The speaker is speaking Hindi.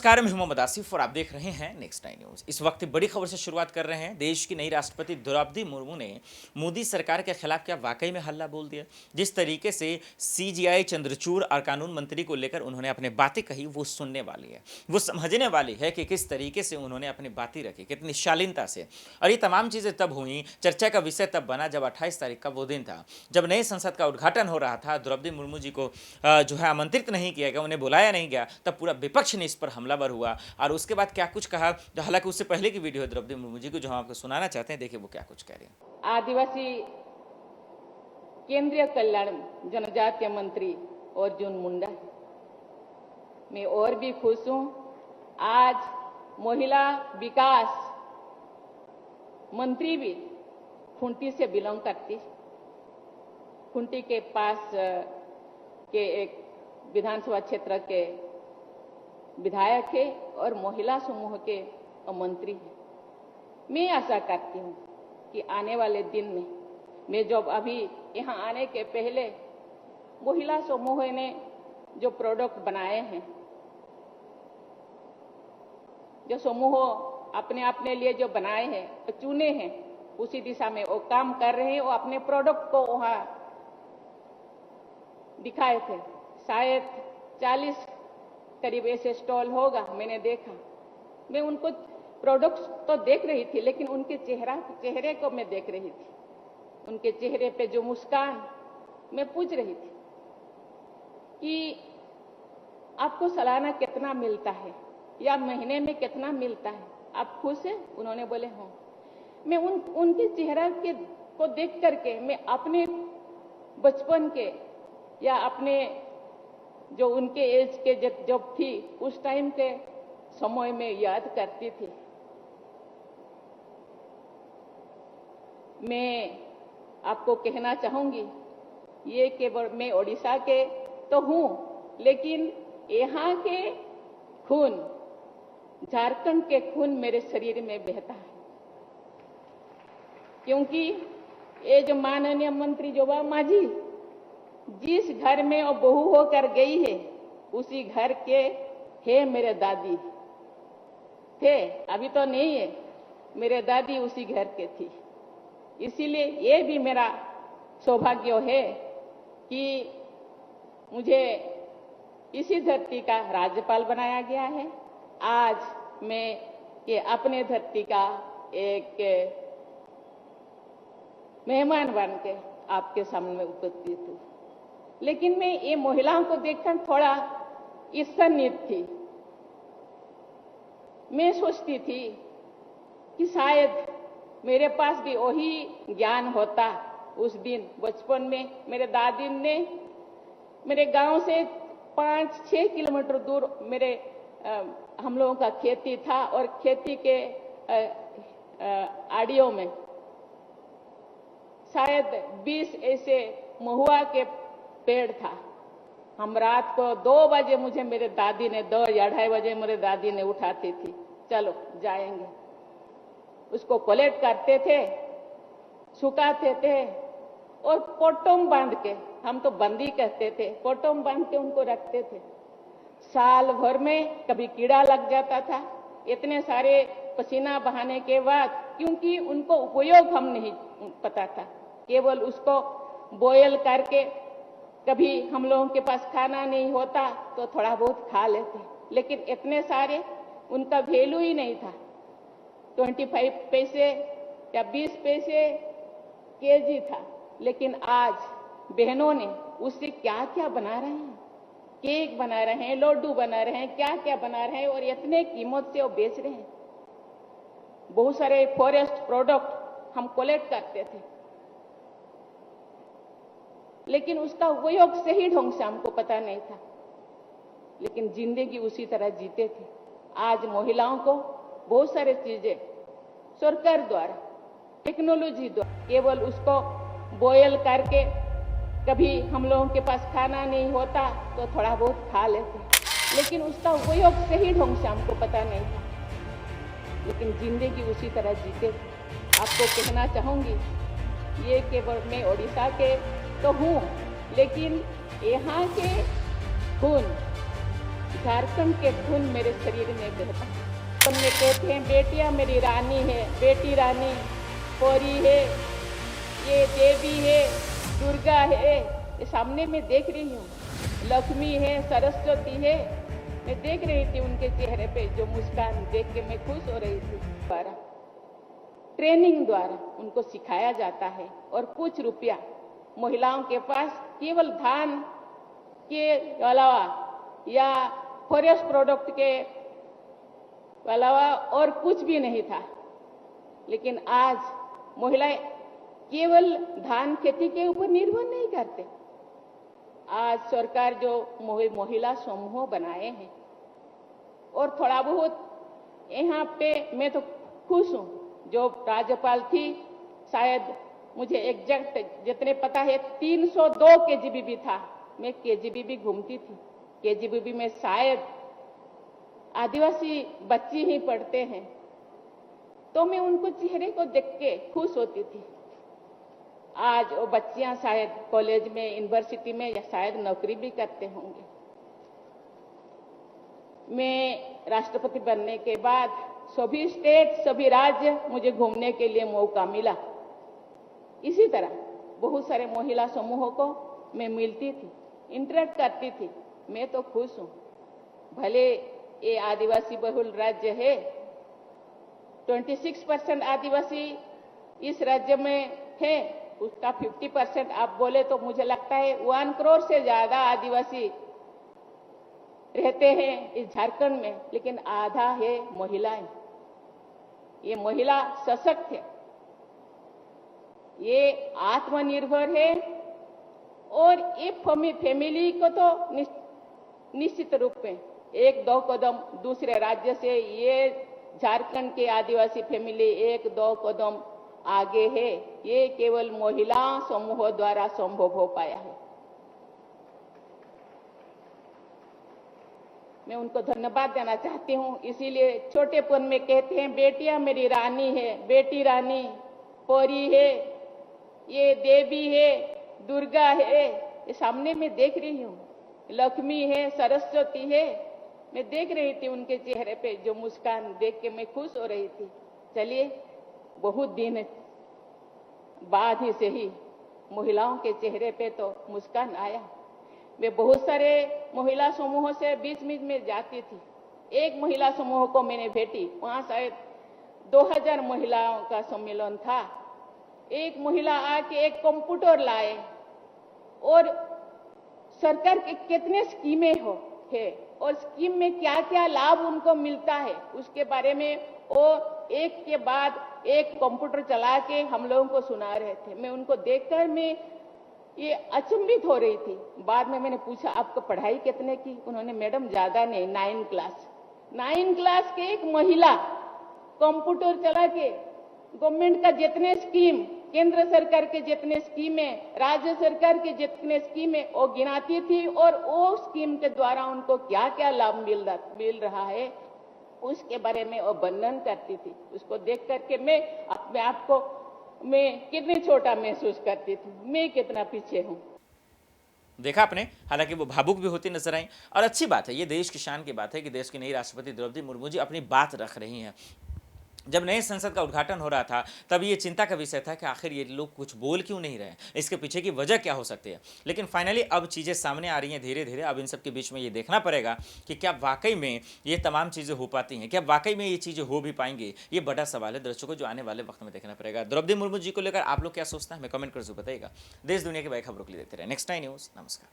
नमस्कार, मैं हूं मोहम्मद आसिफ और आप देख रहे हैं नेक्स्ट 9 न्यूज। इस वक्त बड़ी खबर से शुरुआत कर रहे हैं। देश की नई राष्ट्रपति द्रौपदी मुर्मू ने मोदी सरकार के खिलाफ क्या वाकई में हल्ला बोल दिया। जिस तरीके से सीजीआई, चंद्रचूड़ और कानून मंत्री को लेकर उन्होंने अपनी बातें कही, वो सुनने वाली है, वो समझने वाली है कि किस तरीके से उन्होंने अपनी बातें रखी, कितनी शालीनता से। और ये तमाम चीज़ें तब हुई, चर्चा का विषय तब बना जब 28 तारीख का वो दिन था जब नए संसद का उद्घाटन हो रहा था। द्रौपदी मुर्मू जी को जो है आमंत्रित नहीं किया गया, उन्हें बुलाया नहीं गया। तब पूरा विपक्ष ने इस पर हमलावर हुआ और उसके बाद क्या कुछ कहा, जो हालांकि उससे पहले की वीडियो है द्रौपदी मुर्मू जी को, जो हम आपको सुनाना चाहते हैं। देखिए वो क्या कुछ कह रहे हैं। आदिवासी केंद्रीय कल्याण जनजातीय मंत्री अर्जुन मुंडा, मैं और भी खुश हूं। आज महिला विकास मंत्री भी खुंटी से बिलोंग करती, खुंटी के पास के एक विधानसभा क्षेत्र के विधायक है और महिला समूह के मंत्री हैं। मैं आशा करती हूं कि आने वाले दिन में, मैं जब अभी यहां आने के पहले महिला समूह ने जो प्रोडक्ट बनाए हैं, जो समूह अपने अपने लिए जो बनाए हैं, तो चुने हैं, उसी दिशा में वो काम कर रहे हैं। वो अपने प्रोडक्ट को वहां दिखाए थे। शायद 40 करीब ऐसे स्टॉल होगा, मैंने देखा। मैं उनको प्रोडक्ट्स तो देख रही थी, लेकिन उनके चेहरे को मैं देख रही थी, उनके चेहरे पे जो मुस्कान। मैं पूछ रही थी कि आपको सालाना कितना मिलता है या महीने में कितना मिलता है, आप खुश हैं? उन्होंने बोले हाँ। मैं उनके चेहरा को देख करके मैं अपने बचपन के या अपने जो उनके एज के जब थी उस टाइम के समय में याद करती थी। मैं आपको कहना चाहूंगी, ये केवल मैं ओडिशा के तो हूं, लेकिन यहाँ के खून, झारखंड के खून मेरे शरीर में बहता है। क्योंकि ये जो माननीय मंत्री जोबा मांझी जिस घर में वो बहू होकर गई है, उसी घर के है मेरे दादी थे, अभी तो नहीं है, मेरे दादी उसी घर के थी। इसीलिए ये भी मेरा सौभाग्य है कि मुझे इसी धरती का राज्यपाल बनाया गया है। आज मैं ये अपने धरती का एक मेहमान बन के आपके सामने उपस्थित हूँ। लेकिन मैं ये महिलाओं को देखकर थोड़ा ईर्ष्यान्वित थी। मैं सोचती थी कि शायद मेरे पास भी वही ज्ञान होता। उस दिन बचपन में मेरे दादी ने मेरे गांव से 5-6 किलोमीटर दूर हम लोगों का खेती था, और खेती के आड़ियों में शायद 20 ऐसे महुआ के पेड़ था। हम रात को 2 बजे मुझे मेरे दादी ने 2 या 2:30 बजे मेरे दादी ने उठाती थी, चलो जाएंगे। उसको कलेक्ट करते थे, सुखाते थे और पोटोम बांध के, हम तो बंदी कहते थे, पोटोम बांध के उनको रखते थे। साल भर में कभी कीड़ा लग जाता था, इतने सारे पसीना बहाने के बाद, क्योंकि उनको उपयोग हम नहीं पता था, केवल उसको बॉयल करके, कभी हम लोगों के पास खाना नहीं होता तो थोड़ा बहुत खा लेते, लेकिन इतने सारे उनका वैल्यू ही नहीं था। 25 पैसे या 20 पैसे केजी था। लेकिन आज बहनों ने उससे क्या क्या बना रहे हैं, केक बना रहे हैं, लड्डू बना रहे हैं, क्या क्या बना रहे हैं, और इतने कीमत से वो बेच रहे हैं। बहुत सारे फॉरेस्ट प्रोडक्ट हम कलेक्ट करते थे, लेकिन उसका उपयोग सही ढंग से हमको पता नहीं था, लेकिन जिंदगी उसी तरह जीते थे। आज महिलाओं को बहुत सारी चीजें सरकार द्वारा, टेक्नोलॉजी द्वारा, केवल उसको बॉयल करके, कभी हम लोगों के पास खाना नहीं होता तो थोड़ा बहुत खा लेते, लेकिन उसका उपयोग सही ढंग से हमको पता नहीं था, लेकिन जिंदगी उसी तरह जीते थे। आपको कहना चाहूंगी, ये केवल मैं ओडिशा के तो हूँ, लेकिन यहाँ के खून, झारखंड के खून मेरे शरीर में बहता। हमने कहते हैं बेटियां मेरी रानी है, बेटी रानी, परी है, ये देवी है, दुर्गा है, ये सामने मैं देख रही हूँ, लक्ष्मी है, सरस्वती है। मैं देख रही थी उनके चेहरे पे जो मुस्कान देख के मैं खुश हो रही थी। ट्रेनिंग द्वारा उनको सिखाया जाता है और कुछ रुपया महिलाओं के पास केवल धान के अलावा या फॉरेस्ट प्रोडक्ट के अलावा और कुछ भी नहीं था। लेकिन आज महिलाएं केवल धान खेती के ऊपर निर्भर नहीं करते। आज सरकार जो महिला समूह बनाए हैं और थोड़ा बहुत यहाँ पे मैं तो खुश हूँ। जो राज्यपाल थी, शायद मुझे एग्जैक्ट जितने पता है 302 केजीबीबी था। मैं केजीबीबी घूमती थी। केजीबीबी में शायद आदिवासी बच्ची ही पढ़ते हैं, तो मैं उनको चेहरे को देख के खुश होती थी। आज वो बच्चियां शायद कॉलेज में, यूनिवर्सिटी में या शायद नौकरी भी करते होंगे। मैं राष्ट्रपति बनने के बाद सभी स्टेट, सभी राज्य मुझे घूमने के लिए मौका मिला। इसी तरह बहुत सारे महिला समूहों को मैं मिलती थी, इंटरेक्ट करती थी। मैं तो खुश हूँ। भले ये आदिवासी बहुल राज्य है, 26% आदिवासी इस राज्य में है, उसका 50% आप बोले तो मुझे लगता है 1 करोड़ से ज्यादा आदिवासी रहते हैं इस झारखंड में, लेकिन आधा है महिलाएं। ये महिला सशक्त है, ये आत्मनिर्भर है और ये फैमिली को तो निश्चित रूप में 1-2 कदम दूसरे राज्य से ये झारखंड के आदिवासी फैमिली 1-2 कदम आगे है। ये केवल महिला समूह द्वारा संभव हो पाया है। मैं उनको धन्यवाद देना चाहती हूँ। इसीलिए छोटेपन में कहते हैं बेटियां मेरी रानी है, बेटी रानी, परी है, ये देवी है, दुर्गा है, ये सामने मैं देख रही हूँ, लक्ष्मी है, सरस्वती है। मैं देख रही थी उनके चेहरे पे जो मुस्कान देख के मैं खुश हो रही थी। चलिए, बहुत दिन बाद ही से ही महिलाओं के चेहरे पे तो मुस्कान आया। मैं बहुत सारे महिला समूहों से बीच में जाती थी। एक महिला समूह को मैंने भेटी, वहां शायद 2000 महिलाओं का सम्मेलन था। एक महिला आके एक कंप्यूटर लाए और सरकार के कितने स्कीमें है और स्कीम में क्या क्या लाभ उनको मिलता है उसके बारे में वो एक के बाद एक कंप्यूटर चला के हम लोगों को सुना रहे थे। मैं उनको देखकर मैं ये अचंभित हो रही थी। बाद में मैंने पूछा आपको पढ़ाई कितने की? उन्होंने मैडम ज्यादा नहीं, 9 क्लास। 9 क्लास के एक महिला कंप्यूटर चला के गवर्नमेंट का जितने स्कीम, केंद्र सरकार के जितने स्कीमें, राज्य सरकार के जितने स्कीमें वो गिनाती थी और वो स्कीम के द्वारा उनको क्या क्या लाभ मिल रहा है उसके बारे में वो वर्णन करती थी। उसको देख करके मैं अपने आप को मैं कितनी छोटा महसूस करती थी, मैं कितना पीछे हूँ। देखा आपने, हालांकि वो भावुक भी होती नजर आई और अच्छी बात है। ये देश की शान की बात है कि देश की नई राष्ट्रपति द्रौपदी मुर्मू जी अपनी बात रख रही हैं। जब नए संसद का उद्घाटन हो रहा था तब ये चिंता का विषय था कि आखिर ये लोग कुछ बोल क्यों नहीं रहे, इसके पीछे की वजह क्या हो सकती है। लेकिन फाइनली अब चीज़ें सामने आ रही हैं धीरे धीरे। अब इन सब के बीच में ये देखना पड़ेगा कि क्या वाकई में ये तमाम चीज़ें हो पाती हैं, क्या वाकई में ये चीज़ें हो भी पाएंगी। ये बड़ा सवाल है दर्शकों, जो आने वाले वक्त में देखना पड़ेगा। द्रौपदी मुर्मू जी को लेकर आप लोग क्या सोचते हैं हमें कमेंट कर जरूर बताइएगा। देश दुनिया की बड़ी खबरों के लिए देखते रहे नेक्स्ट 9 न्यूज़। नमस्कार।